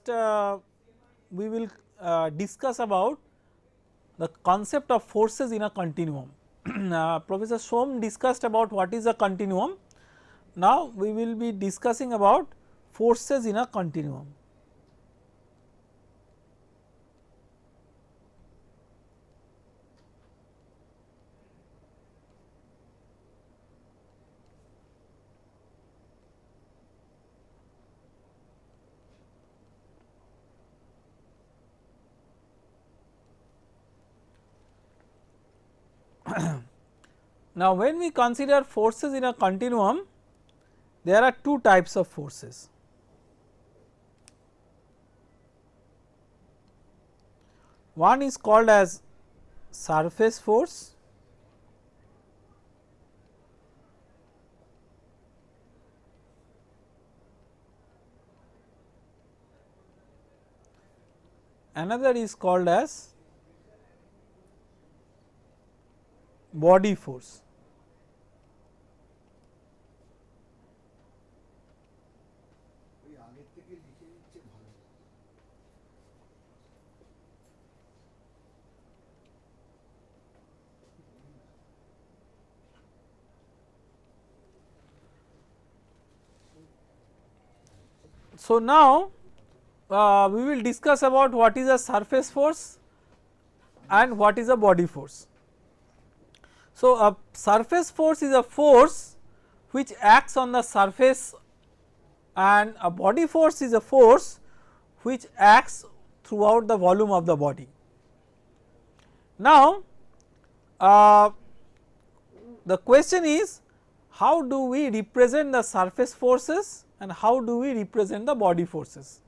first we will discuss about the concept of forces in a continuum. Professor Som discussed about what is a continuum. Now, we will be discussing about forces in a continuum. Now, when we consider forces in a continuum, there are two types of forces. One is called as surface force, another is called as body force. So, now we will discuss about what is a surface force and what is a body force. So, a surface force is a force which acts on the surface, and a body force is a force which acts throughout the volume of the body. Now, the question is, how do we represent the surface forces and how do we represent the body forces?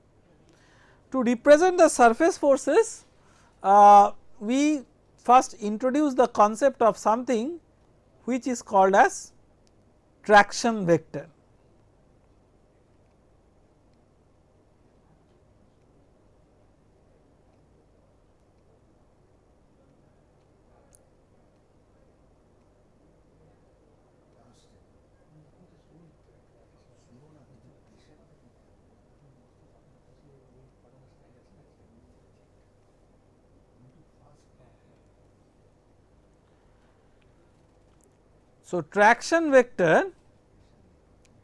To represent the surface forces, we first introduce the concept of something which is called as traction vector. So, traction vector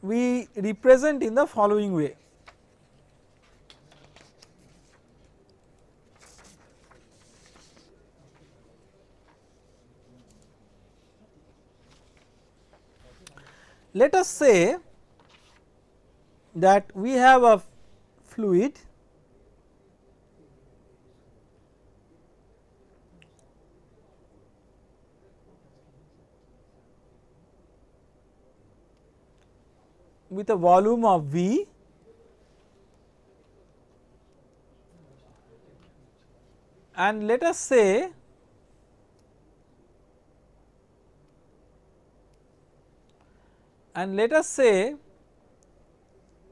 we represent in the following way. Let us say that we have a fluid with a volume of V and let us say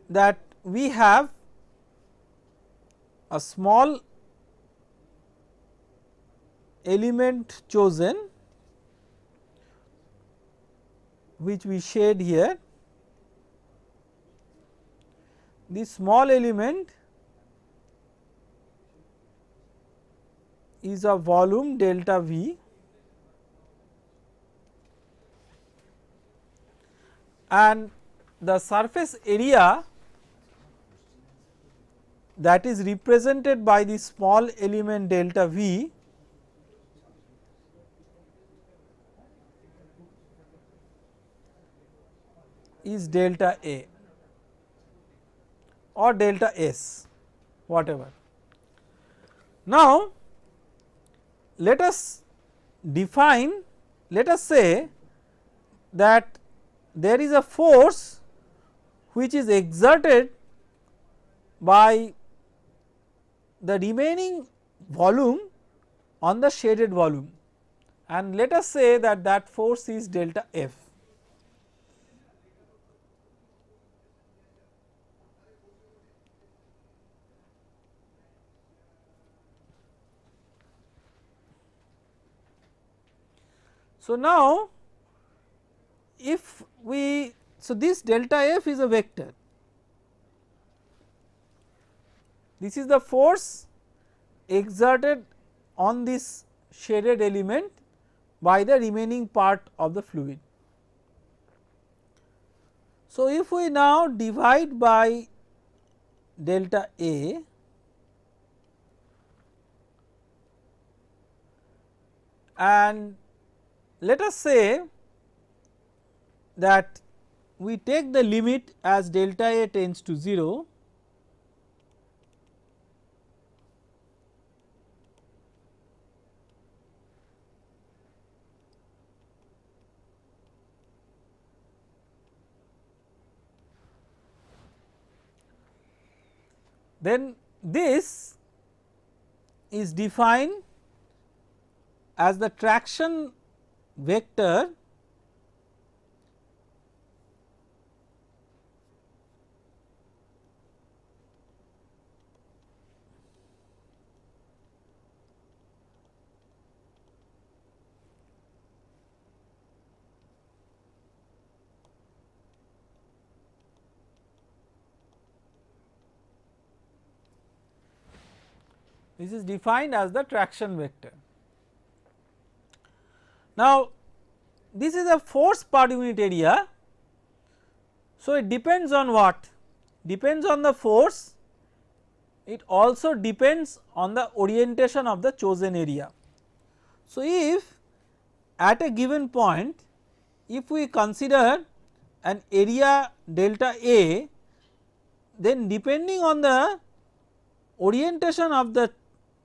that we have a small element chosen which we shade here. This small element is of volume delta V and the surface area that is represented by the small element delta V is delta A or delta S, whatever. Now, let us define, let us say that there is a force which is exerted by the remaining volume on the shaded volume, and let us say that that force is delta F. So, now if we, so this delta F is a vector, this is the force exerted on this shaded element by the remaining part of the fluid. So, if we now divide by delta A and let us say that we take the limit as delta A tends to 0, then this is defined as the traction vector this is defined as the traction vector. Now, this is a force per unit area. So, it depends on what? Depends on the force, it also depends on the orientation of the chosen area. So, if at a given point, if we consider an area delta A, then depending on the orientation of the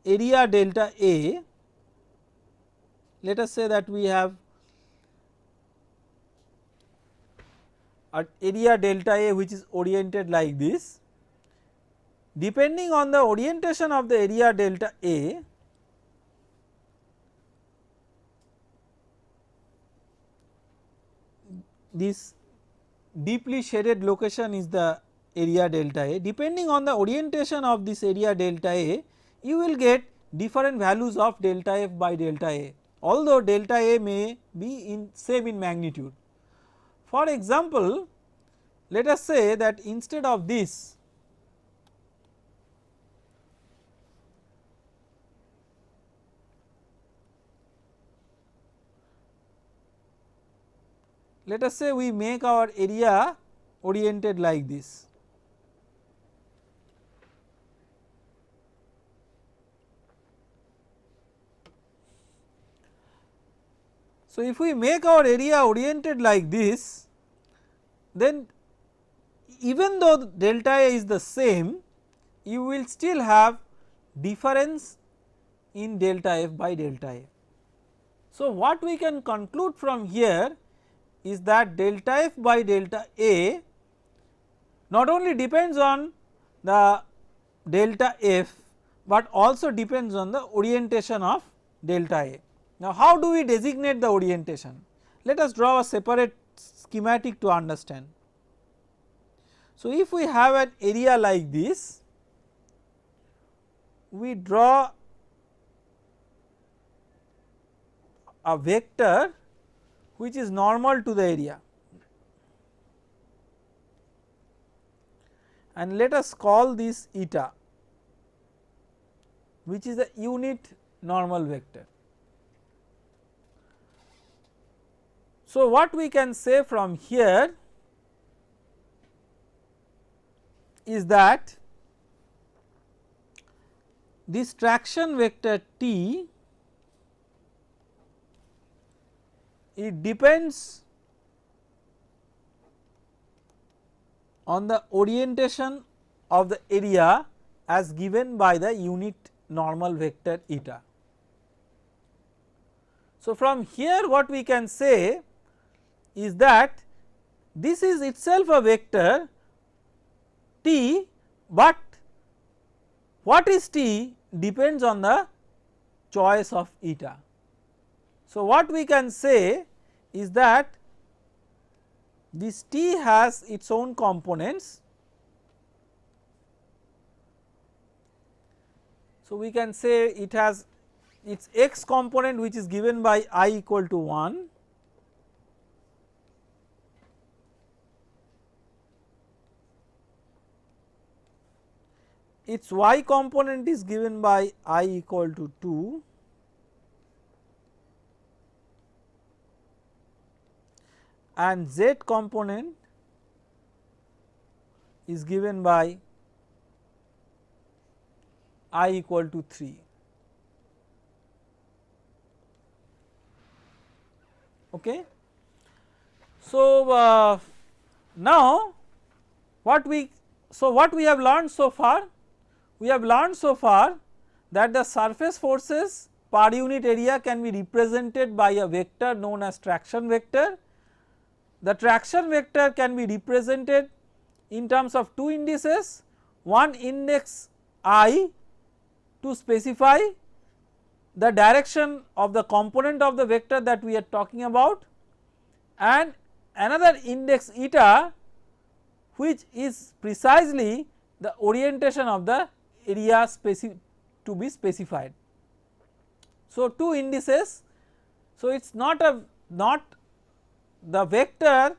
area delta A, let us say that we have an area delta A which is oriented like this. Depending on the orientation of the area delta A, this deeply shaded location is the area delta A. Depending on the orientation of this area delta A, you will get different values of delta F by delta A, although delta A may be in same in magnitude. For example, let us say that instead of this, let us say we make our area oriented like this. So, if we make our area oriented like this, then even though delta A is the same, you will still have difference in delta F by delta A. So, what we can conclude from here is that delta F by delta A not only depends on the delta F, but also depends on the orientation of delta A. Now, how do we designate the orientation? Let us draw a separate schematic to understand. So, if we have an area like this, we draw a vector which is normal to the area, and let us call this eta, which is the unit normal vector. So, what we can say from here is that this traction vector T, it depends on the orientation of the area as given by the unit normal vector eta. So, from here what we can say is that this is itself a vector T, but what is T depends on the choice of eta. So, what we can say is that this T has its own components. So, we can say it has its x component which is given by I equal to 1, its y component is given by I equal to 2 and z component is given by I equal to 3. Okay. So, now what we have learned so far? We have learned so far that the surface forces per unit area can be represented by a vector known as traction vector. The traction vector can be represented in terms of two indices, one index I to specify the direction of the component of the vector that we are talking about, and another index eta which is precisely the orientation of the area to be specified. So, two indices. So, it is not the vector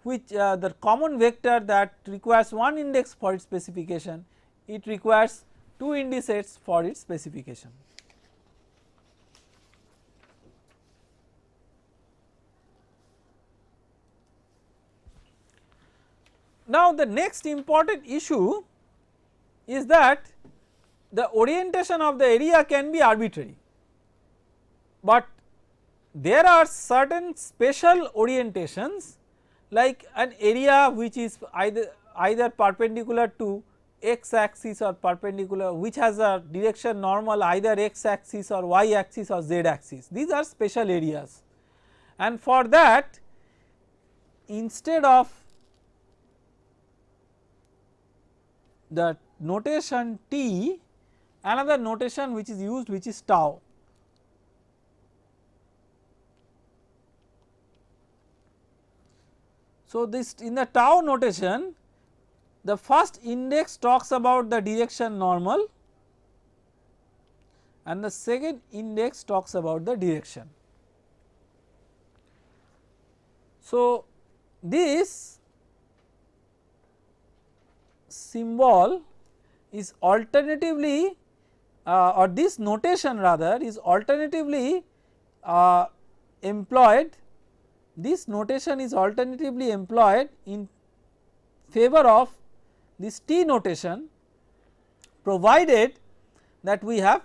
which the common vector that requires one index for its specification, it requires two indices for its specification. Now, the next important issue is that the orientation of the area can be arbitrary, but there are certain special orientations like an area which is either perpendicular to x axis or perpendicular, which has a direction normal either x axis or y axis or z axis. These are special areas, and for that instead of the notation T, another notation which is used, which is tau. So, this in the tau notation, the first index talks about the direction normal and the second index talks about the direction. So, this symbol is alternatively or this notation rather is alternatively employed, this notation is alternatively employed in favor of this T notation, provided that we have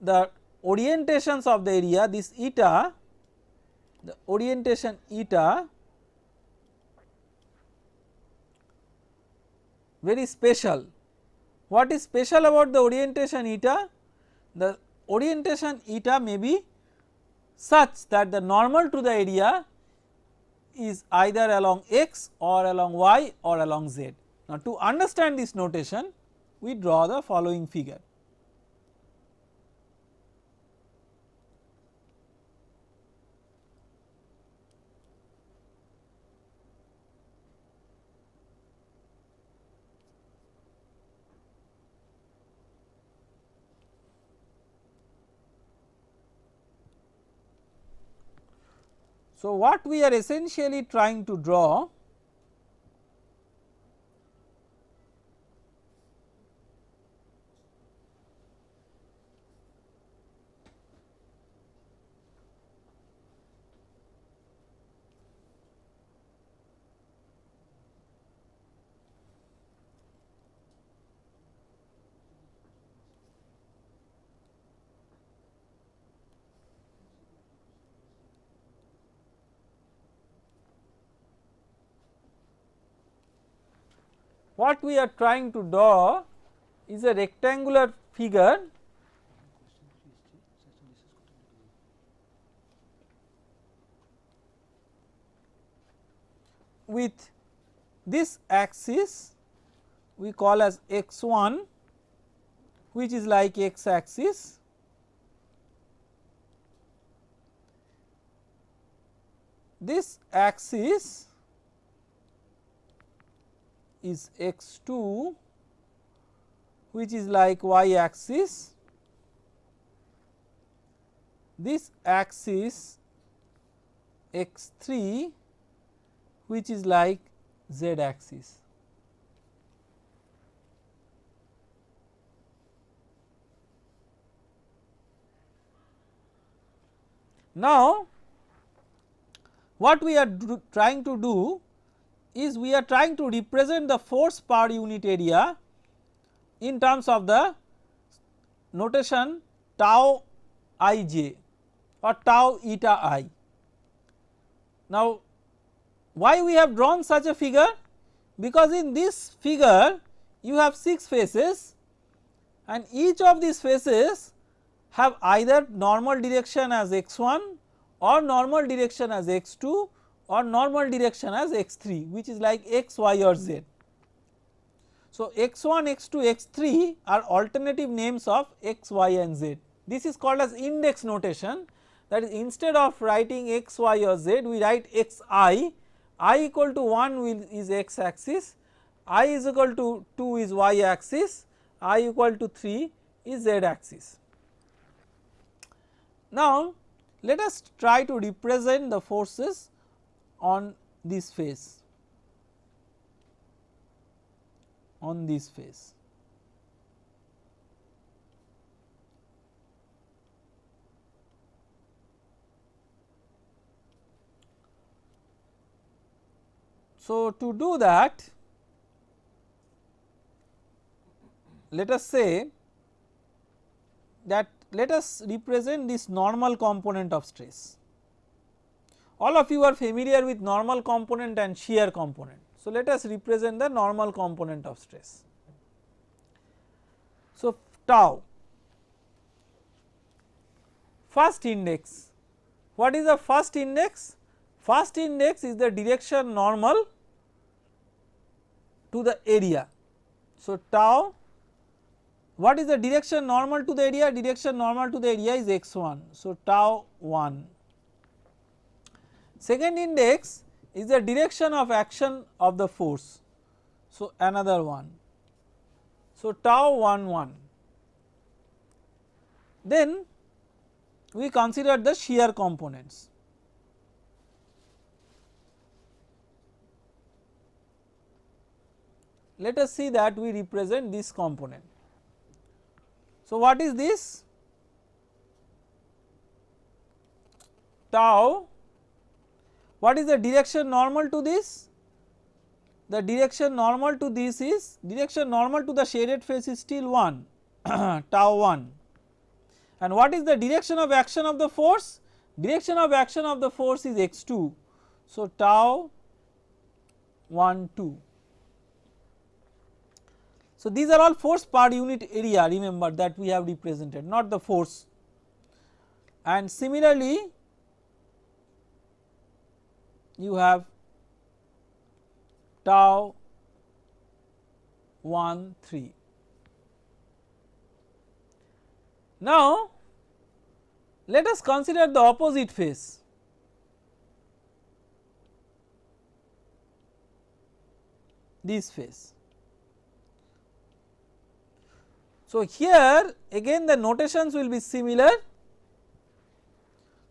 the orientations of the area, this eta, the orientation eta very special. What is special about the orientation eta? The orientation eta may be such that the normal to the area is either along x or along y or along z. Now, to understand this notation, we draw the following figure. So, what we are essentially trying to draw what we are trying to draw is a rectangular figure with this axis we call as x1, which is like x axis, this axis is x2, which is like y axis, this axis x3, which is like z axis. Now, what we are trying to do is we are trying to represent the force per unit area in terms of the notation tau ij or tau eta I. Now, why we have drawn such a figure? Because in this figure you have 6 faces and each of these faces have either normal direction as x1 or normal direction as x2 or normal direction as x3, which is like x, y or z. So, x1, x2, x3 are alternative names of x, y and z. This is called as index notation, that is instead of writing x, y or z we write xi, I equal to 1 is x axis, I is equal to 2 is y axis, I equal to 3 is z axis. Now, let us try to represent the forces on this face, on this face. So, to do that, let us say that let us represent this normal component of stress. All of you are familiar with normal component and shear component. So, let us represent the normal component of stress. So, tau, first index. What is the first index? First index is the direction normal to the area. So, tau, what is the direction normal to the area? Direction normal to the area is x1. So, tau 1. Second index is the direction of action of the force. So, another one. So, tau 1 1. Then we consider the shear components. Let us see that we represent this component. So, what is this? Tau, what is the direction normal to this? The direction normal to this is, direction normal to the shaded face is still 1 tau 1, and what is the direction of action of the force? Direction of action of the force is x2. So, tau 1 2. So, these are all force per unit area, remember that we have represented, not the force. And similarly, you have tau 1 3. Now, let us consider the opposite face. This face. So, here again the notations will be similar,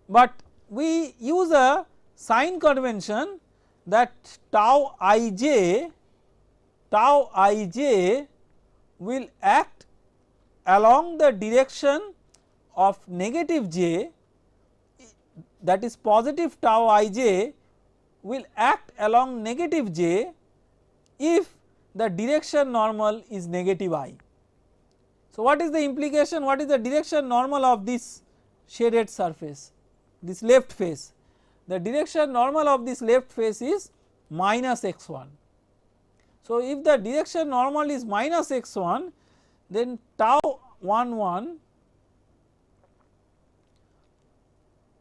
but we use a sign convention that tau ij will act along the direction of negative j, that is positive tau ij will act along negative j if the direction normal is negative I. So, what is the implication? What is the direction normal of this shaded surface, this left face? The direction normal of this left face is minus x1. So, if the direction normal is minus x1, then tau 1 1,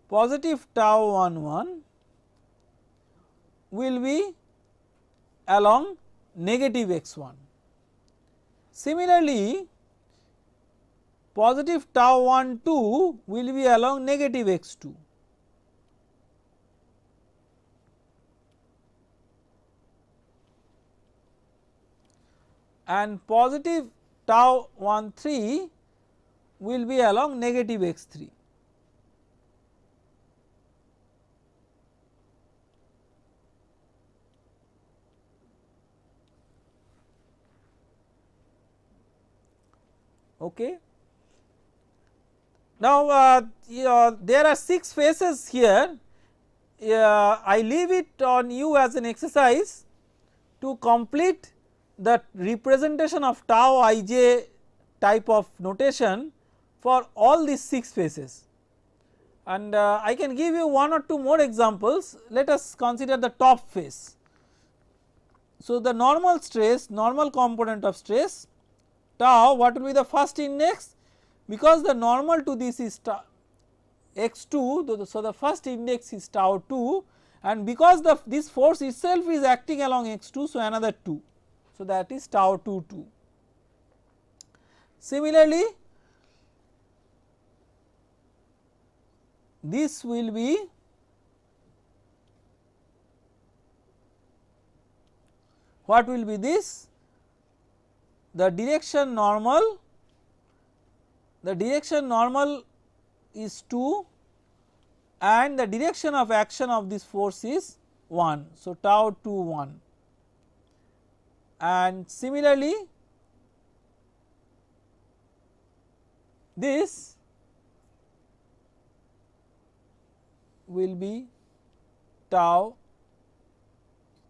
positive tau 1 1 will be along negative x1. Similarly, positive tau 1 2 will be along negative x2. And positive tau 1 3 will be along negative x3. Okay. Now, there are 6 phases here. I leave it on you as an exercise to complete the representation of tau ij type of notation for all these 6 phases, and I can give you 1 or 2 more examples. Let us consider the top phase. So, the normal stress, normal component of stress tau, what will be the first index, because the normal to this is x2, so the first index is tau 2, and because this force itself is acting along x2, so another 2, so that is tau 2 2. Similarly, this will be what will be this, the direction normal is 2 and the direction of action of this force is 1. So, tau 2 1, and similarly this will be tau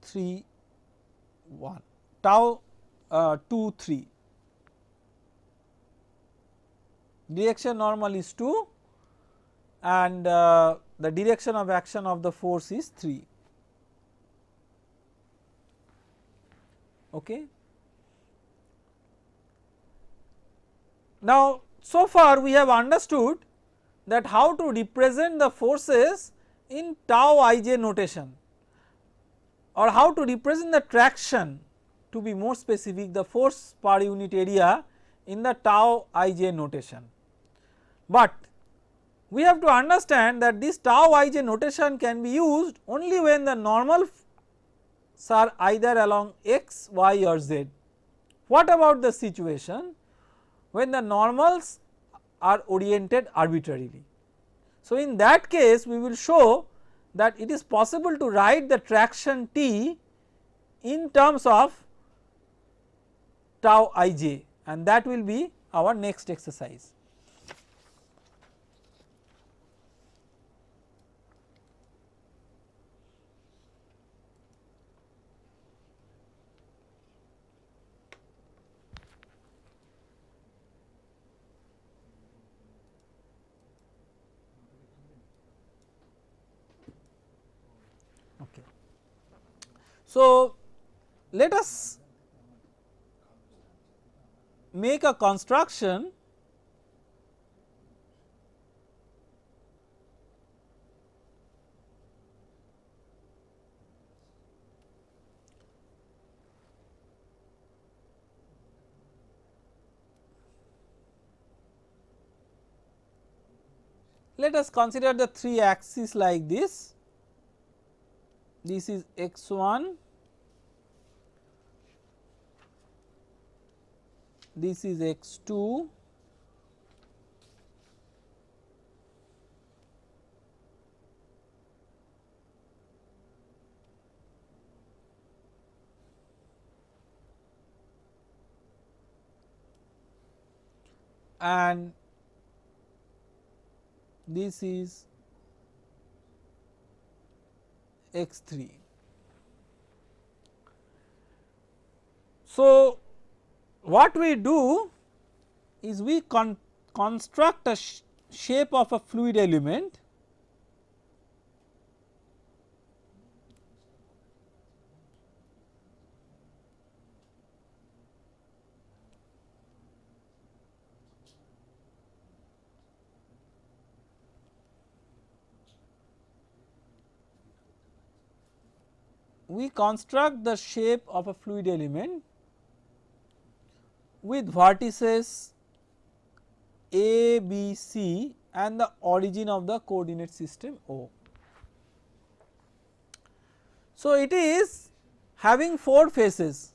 3 1, tau 2 3, direction normal is 2 and the direction of action of the force is 3. Okay. Now, so far we have understood that how to represent the forces in tau ij notation, or how to represent the traction, to be more specific the force per unit area in the tau ij notation. But we have to understand that this tau ij notation can be used only when the normals are either along x, y or z. What about the situation when the normals are oriented arbitrarily? So, in that case we will show that it is possible to write the traction T in terms of tau ij, and that will be our next exercise. Okay. So, let us make a construction let us consider the 3 axes like this. This is x1, this is x2, and this is x3. So, what we do is we construct a shape of a fluid element with vertices A, B, C and the origin of the coordinate system O. So, it is having 4 faces.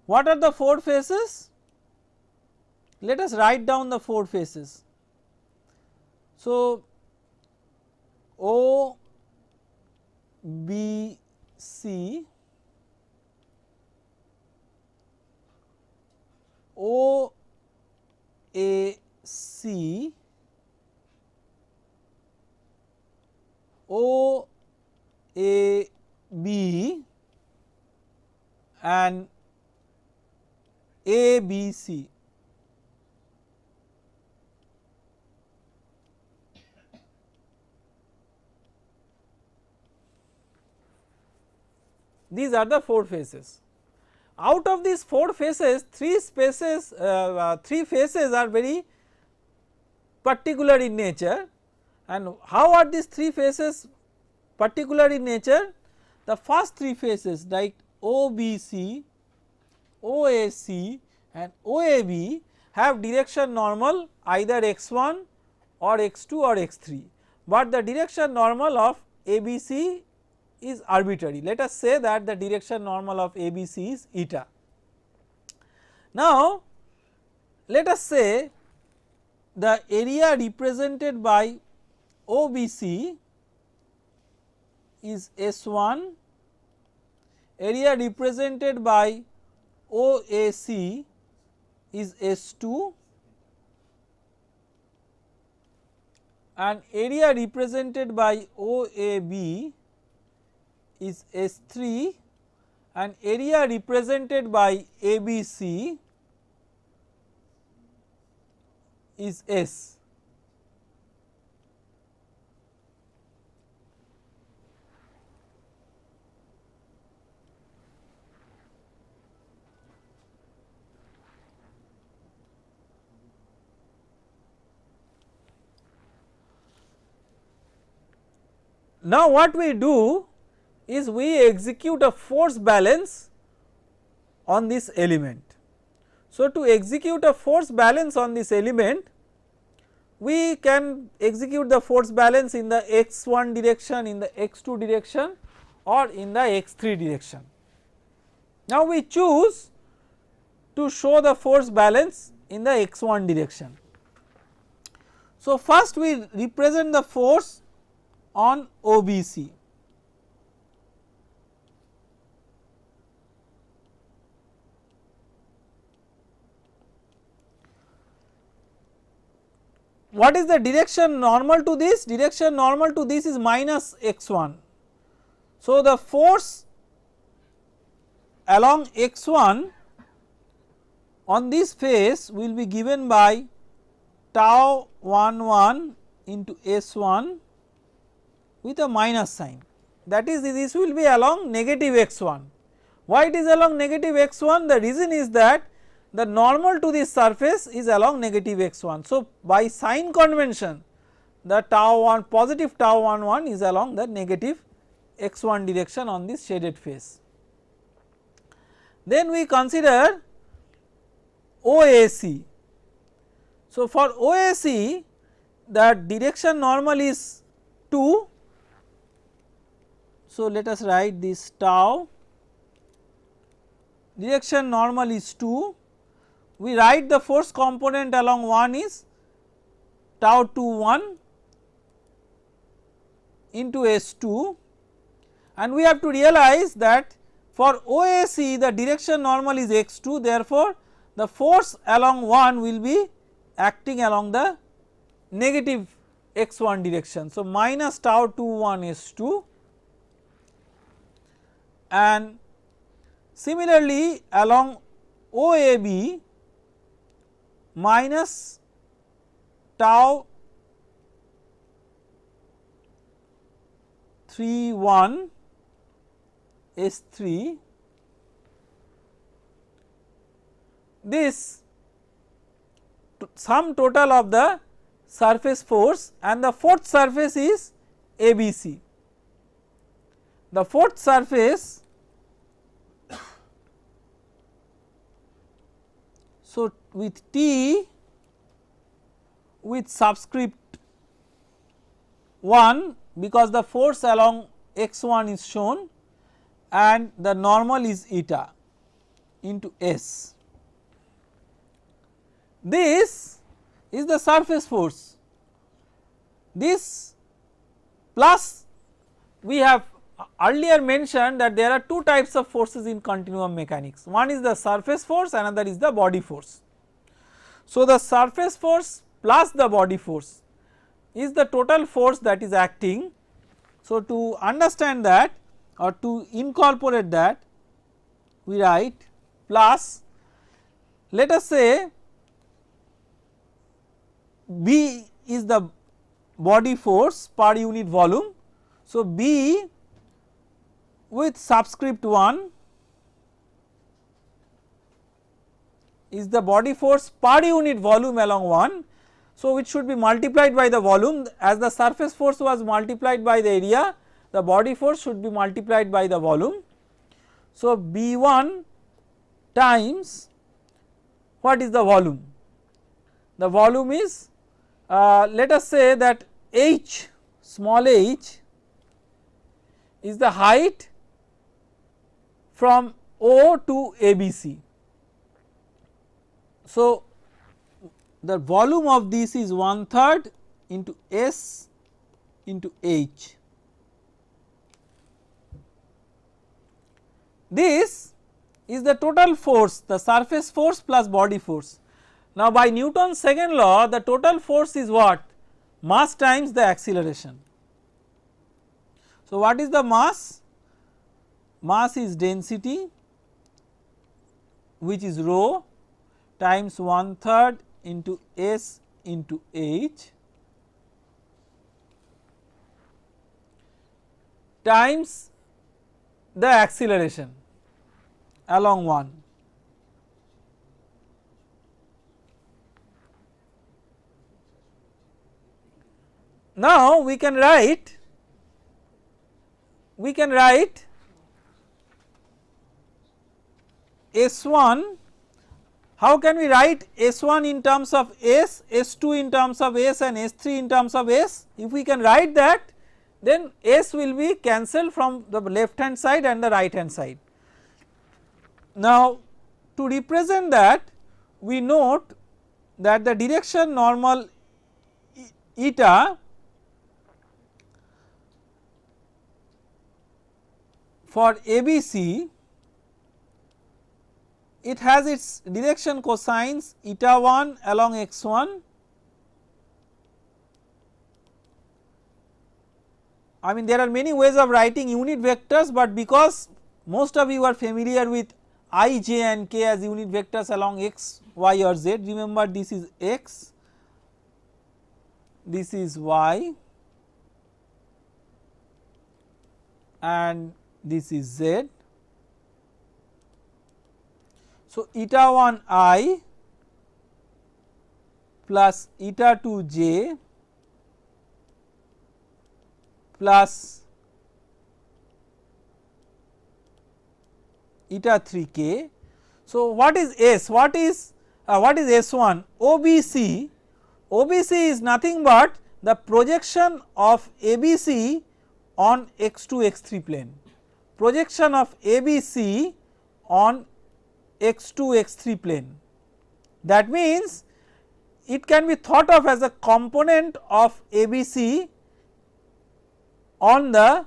What are the 4 faces? Let us write down the 4 faces. So, O, B, C, O, A, C and ABC. These are the 4 faces. Out of these 4 faces, 3 faces are very particular in nature. And how are these 3 faces particular in nature? The first 3 faces like OBC, OAC and OAB have direction normal either x1 or x2 or x3, but the direction normal of ABC is arbitrary. Let us say that the direction normal of ABC is eta. Now, let us say the area represented by OBC is S1, area represented by OAC is S2 and area represented by OAB is S3 and area represented by ABC is S. Now, what we do is we execute a force balance on this element. So, to execute a force balance on this element, we can execute the force balance in the x1 direction, in the x2 direction or in the x3 direction. Now, we choose to show the force balance in the x1 direction. So, first we represent the force on OBC. What is the direction normal to this? Direction normal to this is minus x1. So, the force along x1 on this face will be given by tau 11 into S1 with a minus sign, that is this will be along negative x1. Why it is along negative x1? The reason is that the normal to this surface is along negative x1. So, by sign convention the tau 1 positive tau 11 is along the negative x1 direction on this shaded face. Then we consider OAC. So, for OAC the direction normal is 2. So, let us write this tau, direction normal is 2, we write the force component along 1 is tau 21 into S2, and we have to realize that for OAC the direction normal is x2, therefore, the force along 1 will be acting along the negative x1 direction. So, minus tau 21 S2 and similarly along OAB minus tau 31 S3, this sum total of the surface force, and the fourth surface is ABC. The fourth surface, so with T with subscript 1 because the force along x1 is shown and the normal is eta into S. This is the surface force. This plus we have earlier mentioned that there are two types of forces in continuum mechanics. One is the surface force, another is the body force. So, the surface force plus the body force is the total force that is acting. So, to understand that or to incorporate that, we write plus, let us say B is the body force per unit volume. So, B with subscript 1 is the body force per unit volume along 1. So, it should be multiplied by the volume, as the surface force was multiplied by the area, the body force should be multiplied by the volume. So, B1 times what is the volume? The volume is let us say that h, small h is the height from O to ABC. So, the volume of this is 1/3 into S into H. This is the total force, the surface force plus body force. Now, by Newton's second law, the total force is what? Mass times the acceleration. So, what is the mass? Mass is density, which is rho times 1/3 into S into H times the acceleration along 1. Now, we can write S1. How can we write S1 in terms of S, S2 in terms of S and S3 in terms of S? If we can write that, then S will be cancelled from the left hand side and the right hand side. Now, to represent that, we note that the direction normal eta for ABC, it has its direction cosines eta 1 along x1. I mean, there are many ways of writing unit vectors, but because most of you are familiar with I, j and k as unit vectors along x, y or z, remember this is x, this is y and this is z. So, eta 1 I plus eta 2 j plus eta 3 k. So, what is S? What is S1? OBC. OBC is nothing but the projection of ABC on x2 x3 plane. Projection of ABC on x2 x3 plane. That means, it can be thought of as a component of ABC on the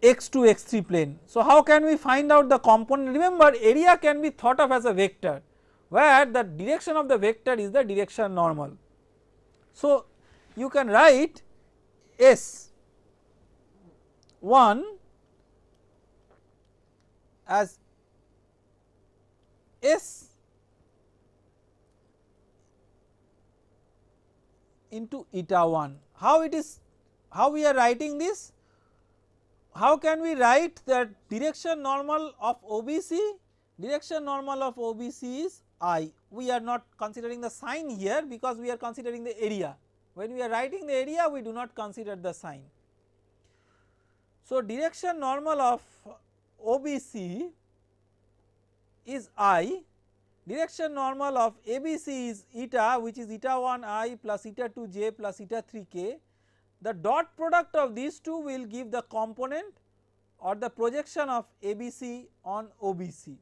x2 x3 plane. So, how can we find out the component? Remember, area can be thought of as a vector, where the direction of the vector is the direction normal. So, you can write S1 as S into eta 1. How it is, how we are writing this? How can we write that direction normal of OBC? Direction normal of OBC is I. We are not considering the sign here, because we are considering the area. When we are writing the area, we do not consider the sign. So, direction normal of OBC is I, direction normal of ABC is eta, which is eta 1 I plus eta 2 j plus eta 3 k. The dot product of these two will give the component or the projection of ABC on OBC,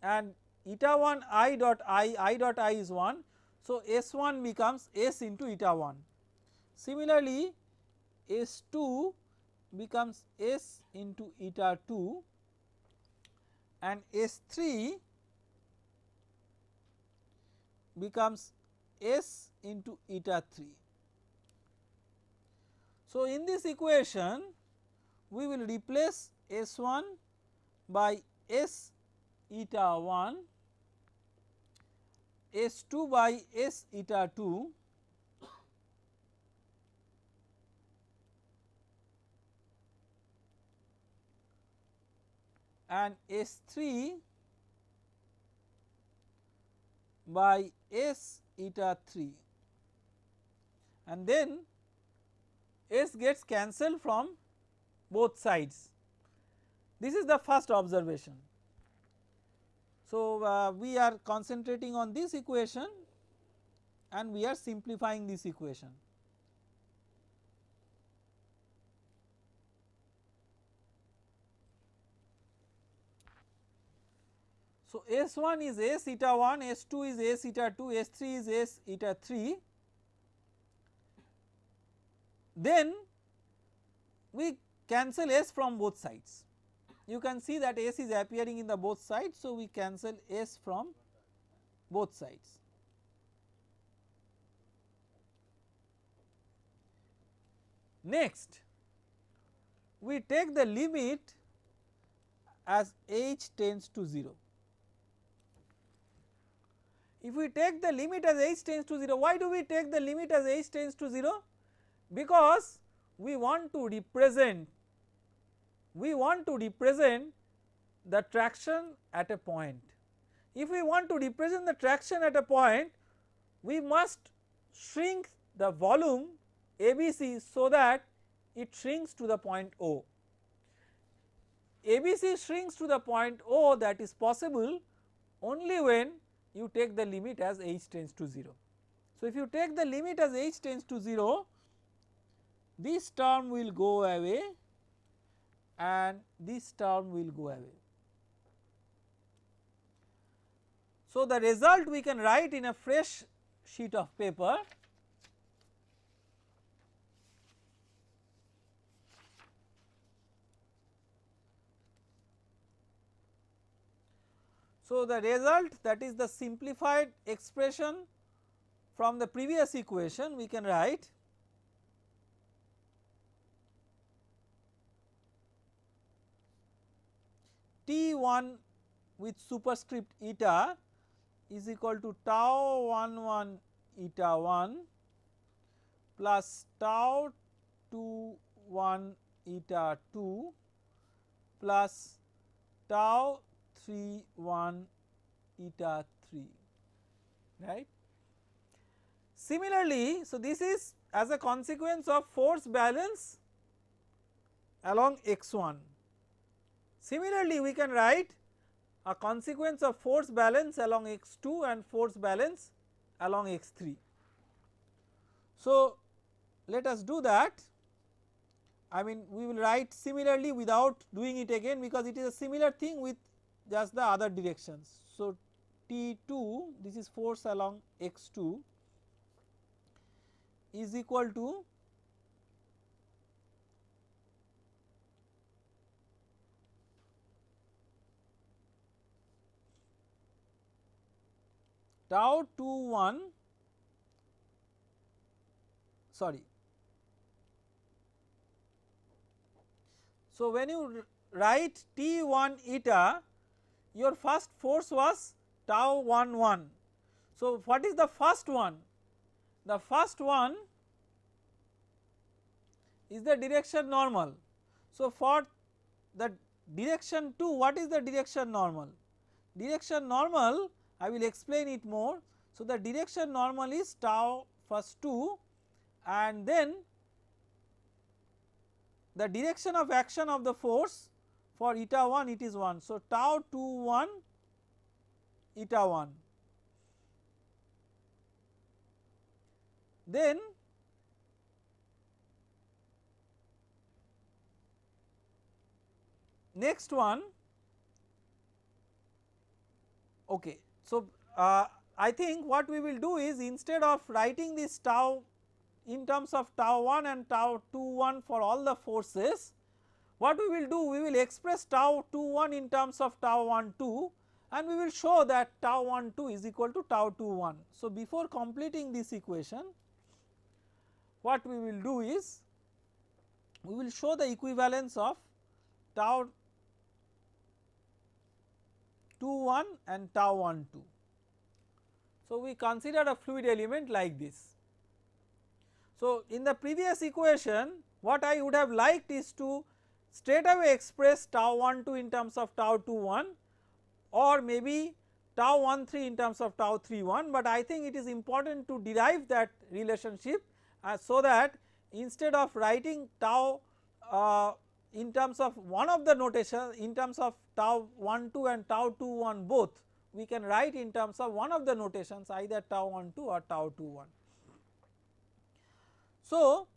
and eta 1 I dot I is 1. So, S1 becomes S into eta 1. Similarly, S2 becomes S into eta 2 and S3 becomes S into eta 3. So, in this equation we will replace S1 by S eta 1 S2 by S eta 2 and S3 by S eta 3, and then S gets cancelled from both sides. This is the first observation. So, we are concentrating on this equation and we are simplifying this equation. So, S1 is S eta 1, S2 is S eta 2, S3 is S eta 3. Then we cancel S from both sides. You can see that S is appearing in the both sides. So, we cancel S from both sides. Next, we take the limit as h tends to 0. If we take the limit as h tends to 0, why do we take the limit as h tends to 0? Because we want to represent the traction at a point. If we want to represent the traction at a point, we must shrink the volume ABC so that it shrinks to the point O. ABC shrinks to the point O, that is possible only when you take the limit as h tends to 0. So, if you take the limit as h tends to 0, this term will go away and this term will go away. So, the result we can write in a fresh sheet of paper. So, the result, that is the simplified expression from the previous equation, we can write T1 with superscript eta is equal to tau 11 eta 1 plus tau 21 eta 2 plus tau 31 eta 3, right. Similarly, so this is as a consequence of force balance along x1. Similarly, we can write a consequence of force balance along x2 and force balance along x3. So, let us do that. I mean, we will write similarly without doing it again, because it is a similar thing with just the other directions. So, T2, this is force along x2, is equal to tau 21, sorry. So, when you write T1 eta, your first force was tau 11. So, what is the first one? The first one is the direction normal. So, for the direction 2, what is the direction normal? Direction normal, I will explain it more. So, the direction normal is tau first 2, and then the direction of action of the force for eta 1, it is 1. So, tau 21 eta 1. Then next one, okay. So, I think what we will do is, instead of writing this tau in terms of tau 1 and tau 21 for all the forces, what we will do, we will express tau 21 in terms of tau 12, and we will show that tau 12 is equal to tau 21. So, before completing this equation, what we will do is, we will show the equivalence of tau 1 and tau 1 2. So, we consider a fluid element like this. So, in the previous equation what I would have liked is to straight away express tau 1 2 in terms of tau 2 1 or maybe tau 1 3 in terms of tau 3 1, but I think it is important to derive that relationship so that instead of writing tau in terms of one of the notation in terms of tau 1 2 and tau 2 1 both, we can write in terms of one of the notations either tau 1 2 or tau 2 1. So,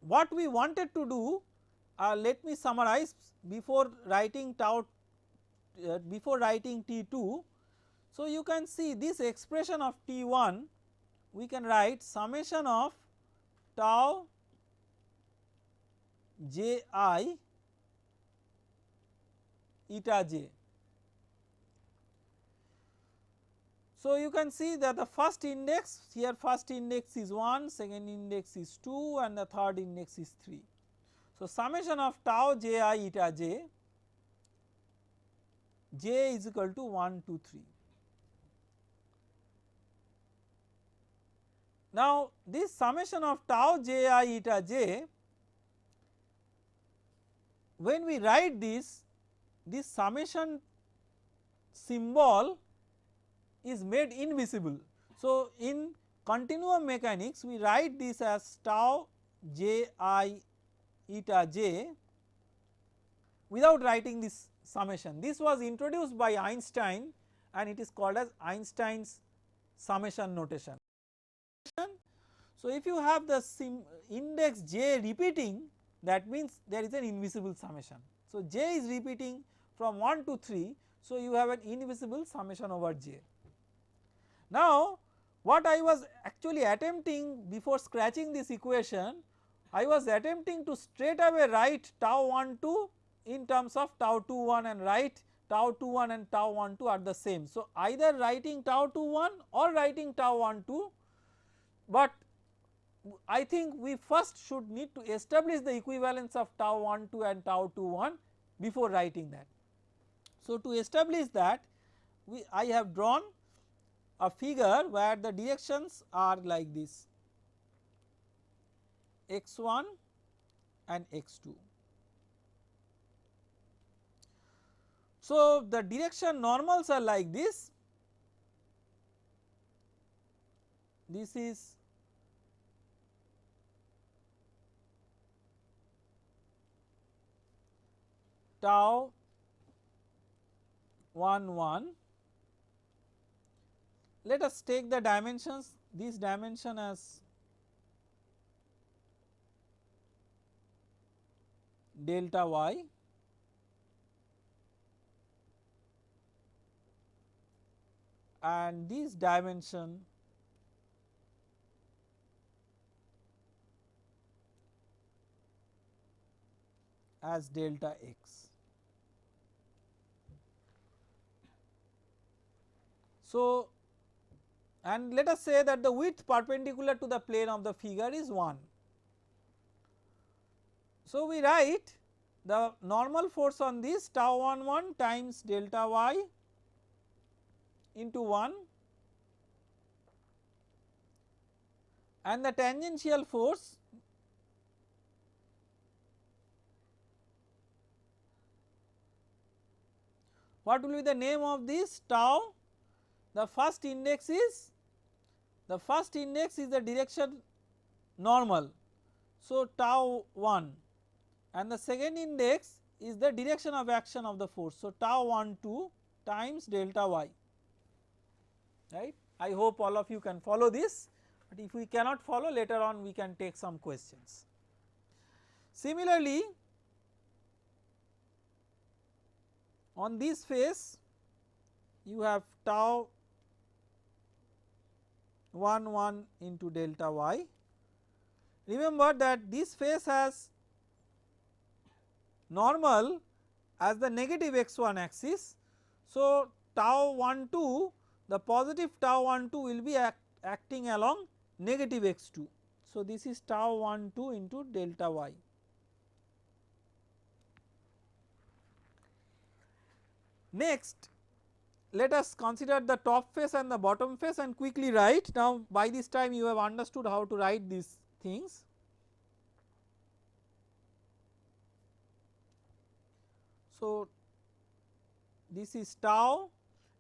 what we wanted to do, let me summarize before writing tau before writing T2. So, you can see this expression of T1 we can write summation of tau j I eta j. So, you can see that the first index here, first index is 1, second index is 2 and the third index is 3. So, summation of tau j I eta j, j is equal to 1 to 3. Now, this summation of tau j I eta j, when we write this summation symbol is made invisible. So, in continuum mechanics we write this as tau j I eta j without writing this summation. This was introduced by Einstein and it is called as Einstein's summation notation. So, if you have the index j repeating, that means there is an invisible summation. So, j is repeating from 1 to 3. So, you have an invisible summation over j. Now, what I was actually attempting before scratching this equation, I was attempting to straight away write tau 1 2 in terms of tau 2 1 and write tau 2 1 and tau 1 2 are the same. So, either writing tau 2 1 or writing tau 1 2, but I think we first should need to establish the equivalence of tau 1 2 and tau 2 1 before writing that. So, to establish that I have drawn a figure where the directions are like this x1 and x2. So, the direction normals are like this, this is tau 1 1. Let us take the dimensions, this dimension as delta y and this dimension as delta x. So, and let us say that the width perpendicular to the plane of the figure is 1. So, we write the normal force on this tau 1 1 times delta y into 1 and the tangential force what will be the name of this tau? The first index is the direction normal. So, tau 1 and the second index is the direction of action of the force. So, tau 1 2 times delta y, right. I hope all of you can follow this, but if we cannot follow, later on we can take some questions. Similarly, on this face you have tau 1 1 into delta y. Remember that this face has normal as the negative x1 axis. So, tau 1 2, the positive tau 1 2 will be acting along negative x2. So, this is tau 1 2 into delta y. Next let us consider the top face and the bottom face and quickly write. Now by this time you have understood how to write these things. So this is tau,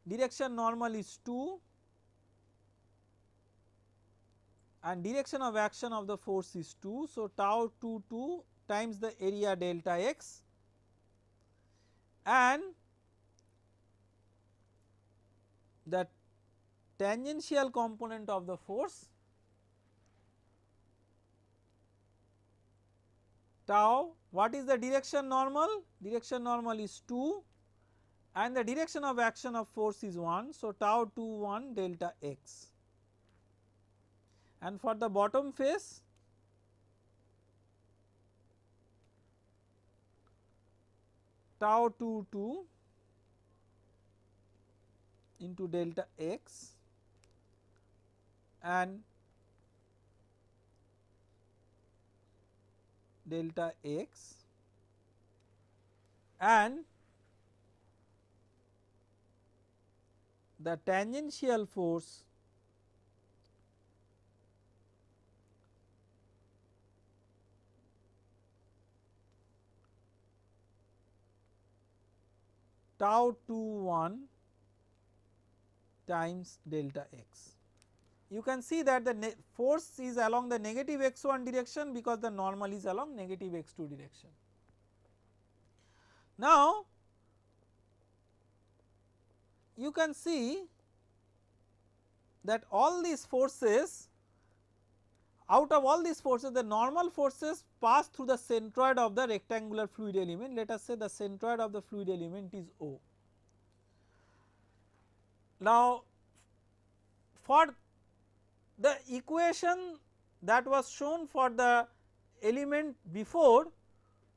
direction normal is 2 and direction of action of the force is 2. So tau 2 times the area delta x, and the tangential component of the force tau. What is the direction normal? Direction normal is 2 and the direction of action of force is 1. So tau 1 delta x, and for the bottom face tau 2 into delta x and delta x, and the tangential force tau 1 times delta x. You can see that the force is along the negative x1 direction because the normal is along negative x2 direction. Now you can see that all these forces, out of all these forces the normal forces pass through the centroid of the rectangular fluid element. Let us say the centroid of the fluid element is O. Now for the equation that was shown for the element before,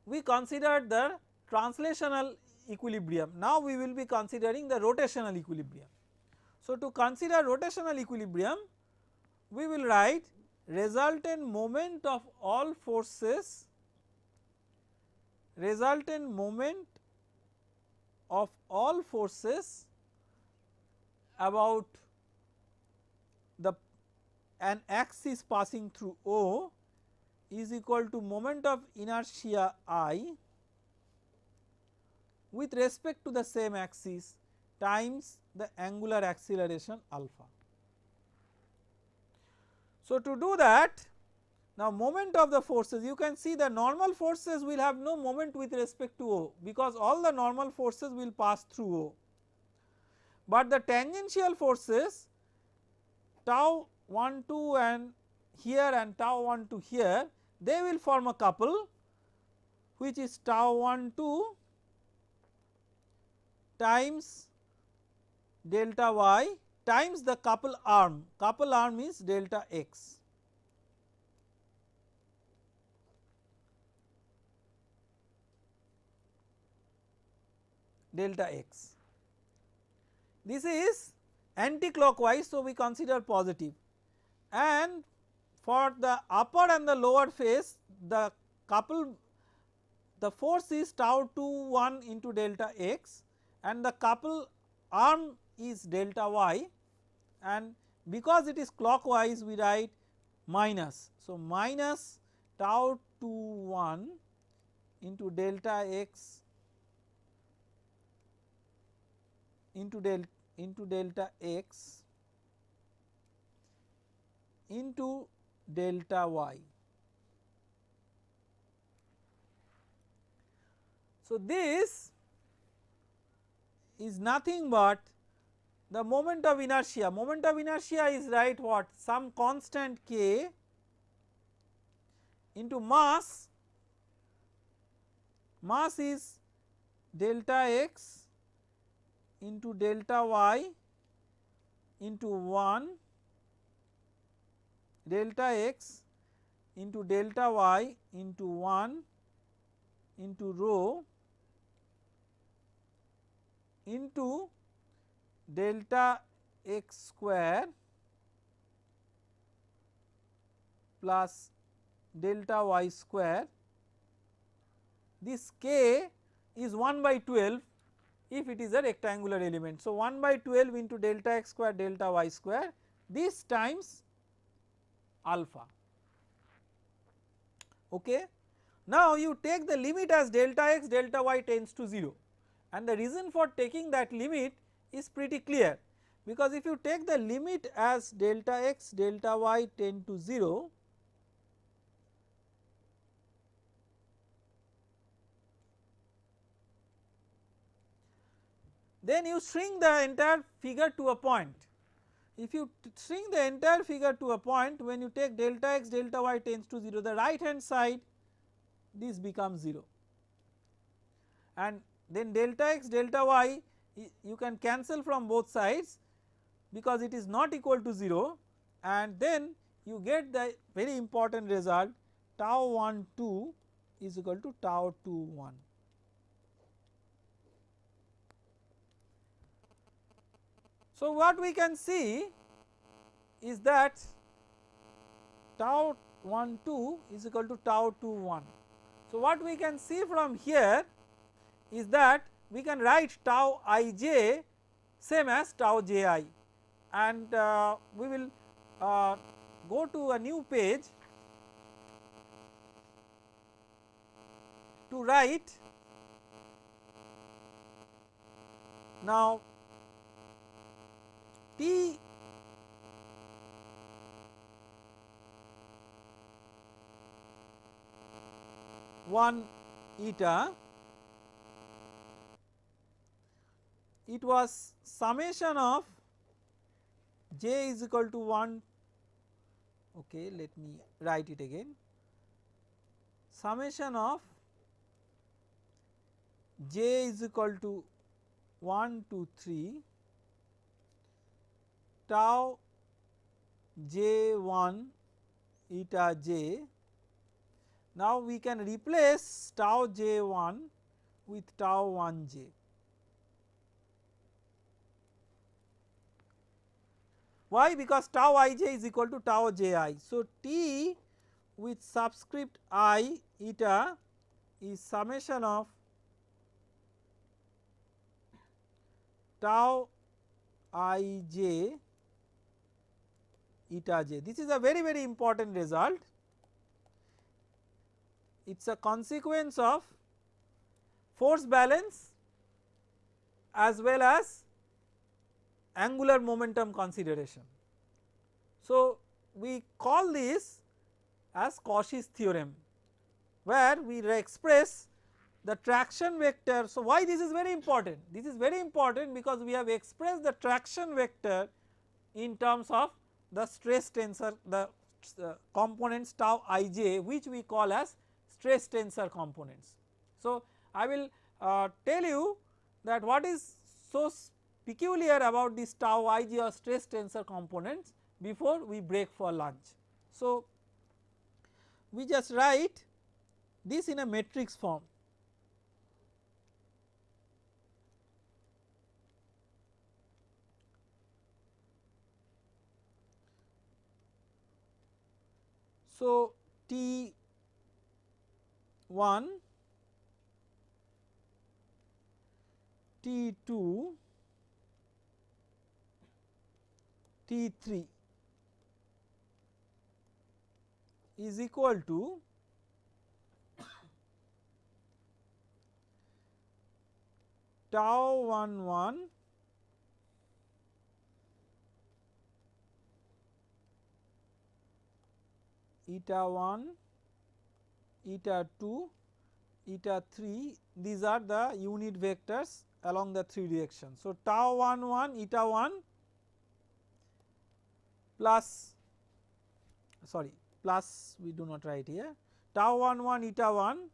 we considered the translational equilibrium. Now we will be considering the rotational equilibrium. So to consider rotational equilibrium, we will write resultant moment of all forces, resultant moment of all forces about the an axis passing through O is equal to moment of inertia I with respect to the same axis times the angular acceleration alpha. So to do that, now moment of the forces, you can see the normal forces will have no moment with respect to O because all the normal forces will pass through O, but the tangential forces tau 2 and here and tau 2 here, they will form a couple which is tau 2 times delta y times the couple arm is delta x. Delta x. This is anti-clockwise, so we consider positive, and for the upper and the lower face the couple, the force is tau 1 into delta x and the couple arm is delta y, and because it is clockwise we write minus. So minus tau 1 into delta x into delta x into delta y. So this is nothing but the moment of inertia. Moment of inertia is right what, some constant k into mass, mass is delta x into delta y into 1 delta x into delta y into 1 into rho into delta x square plus delta y square. This k is 1 by 12. if it is a rectangular element. So, 1 by 12 into delta x square delta y square, this times alpha. Okay. Now, you take the limit as delta x delta y tends to 0, and the reason for taking that limit is pretty clear, because if you take the limit as delta x delta y tend to 0, then you shrink the entire figure to a point. If you shrink the entire figure to a point, when you take delta x delta y tends to 0, the right hand side this becomes 0, and then delta x delta y you can cancel from both sides because it is not equal to 0, and then you get the very important result tau 1 2 is equal to tau 2 1. So, what we can see is that tau 1 2 is equal to tau 2 1. So, what we can see from here is that we can write tau I j same as tau j I, and we will go to a new page to write. Now, T one eta, it was summation of j is equal to 1, okay, let me write it again, summation of j is equal to 1 to 3 tau j 1 eta j. Now, we can replace tau j 1 with tau 1 j. Why? Because tau I j is equal to tau j I. So, T with subscript I eta is summation of tau I j eta j. This is a very important result. It is a consequence of force balance as well as angular momentum consideration. So, we call this as Cauchy's theorem, where we express the traction vector. So, why this is very important? This is very important because we have expressed the traction vector in terms of the stress tensor, the components tau I j, which we call as stress tensor components. So, I will tell you that what is so peculiar about this tau I j or stress tensor components before we break for lunch. So, we just write this in a matrix form. So, T 1, T 2, T 3 is equal to tau 1 1 eta 1 eta 2 eta 3, these are the unit vectors along the 3 directions. So, tau 1 1 eta 1 plus, sorry, plus we do not write here, tau 1 1 eta 1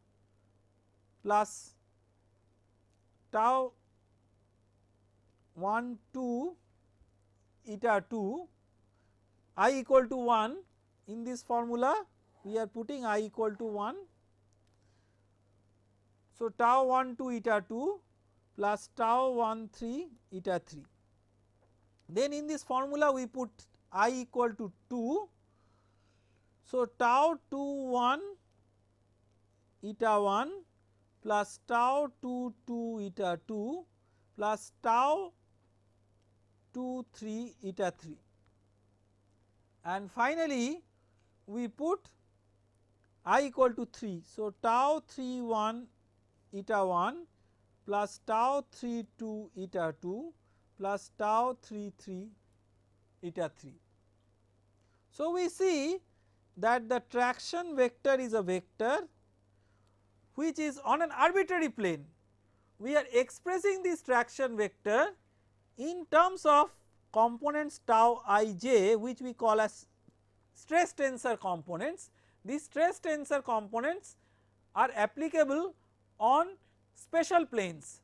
plus tau 1 2 eta 2, I equal to 1. In this formula we are putting I equal to 1. So, tau 1 2 eta 2 plus tau 1 3 eta 3. Then in this formula we put I equal to 2. So, tau 2 1 eta 1 plus tau 2 2 eta 2 plus tau 2 3 eta 3, and finally we put I equal to 3. So, tau 3 1 eta 1 plus tau 3 2 eta 2 plus tau 3 3 eta 3. So, we see that the traction vector is a vector which is on an arbitrary plane. We are expressing this traction vector in terms of components tau ij, which we call as stress tensor components. These stress tensor components are applicable on special planes,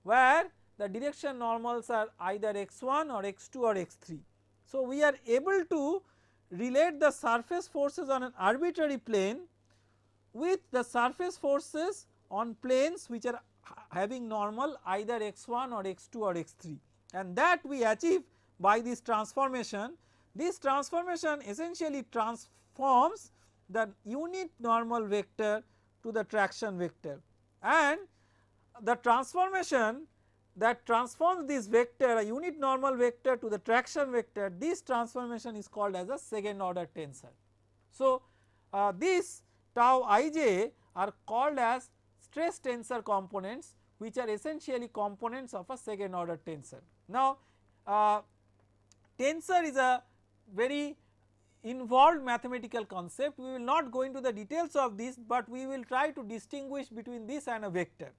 where the direction normals are either x1 or x2 or x3. So, we are able to relate the surface forces on an arbitrary plane with the surface forces on planes which are having normal either x1 or x2 or x3, and that we achieve by this transformation. This transformation essentially transforms the unit normal vector to the traction vector, and the transformation that transforms this vector, a unit normal vector, to the traction vector, this transformation is called as a second order tensor. So, these tau ij are called as stress tensor components, which are essentially components of a second order tensor. Now, tensor is a very involved mathematical concept. We will not go into the details of this, but we will try to distinguish between this and a vector.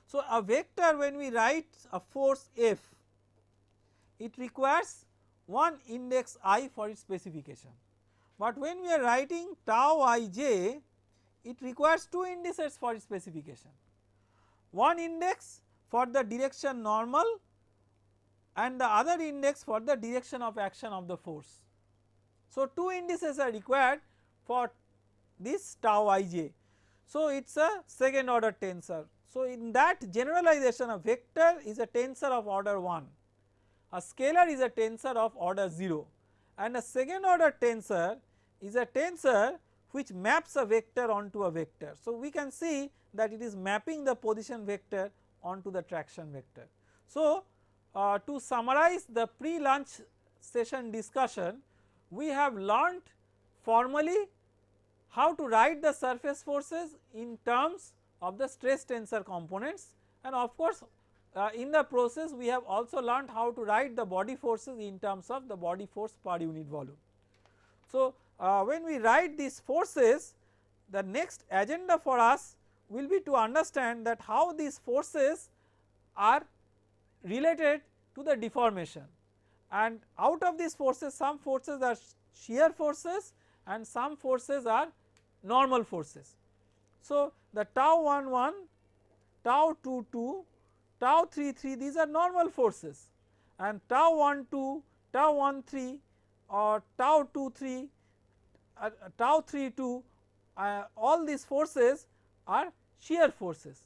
So, a vector, when we write a force F, it requires one index I for its specification, but when we are writing tau ij, it requires two indices for its specification, one index for the direction normal and the other index for the direction of action of the force. So, two indices are required for this tau ij. So, it is a second order tensor. So, in that generalization, a vector is a tensor of order 1, a scalar is a tensor of order 0, and a second order tensor is a tensor which maps a vector onto a vector. So, we can see that it is mapping the position vector onto the traction vector. So, to summarize the pre-lunch session discussion, we have learnt formally how to write the surface forces in terms of the stress tensor components, and of course, in the process we have also learnt how to write the body forces in terms of the body force per unit volume. So, when we write these forces, the next agenda for us will be to understand that how these forces are related to the deformation, and out of these forces some forces are shear forces and some forces are normal forces. So, the tau 1 1, tau 2 2, tau 3 3, these are normal forces, and tau 1 2, tau 1 3 or tau 2 3, tau 3 2, all these forces are shear forces.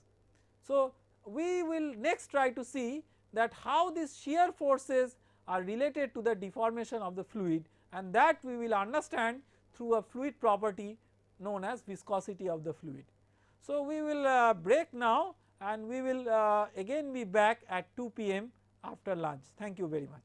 So, we will next try to see that how these shear forces are related to the deformation of the fluid, and that we will understand through a fluid property known as viscosity of the fluid. So, we will break now, and we will again be back at 2 p.m. after lunch. Thank you very much.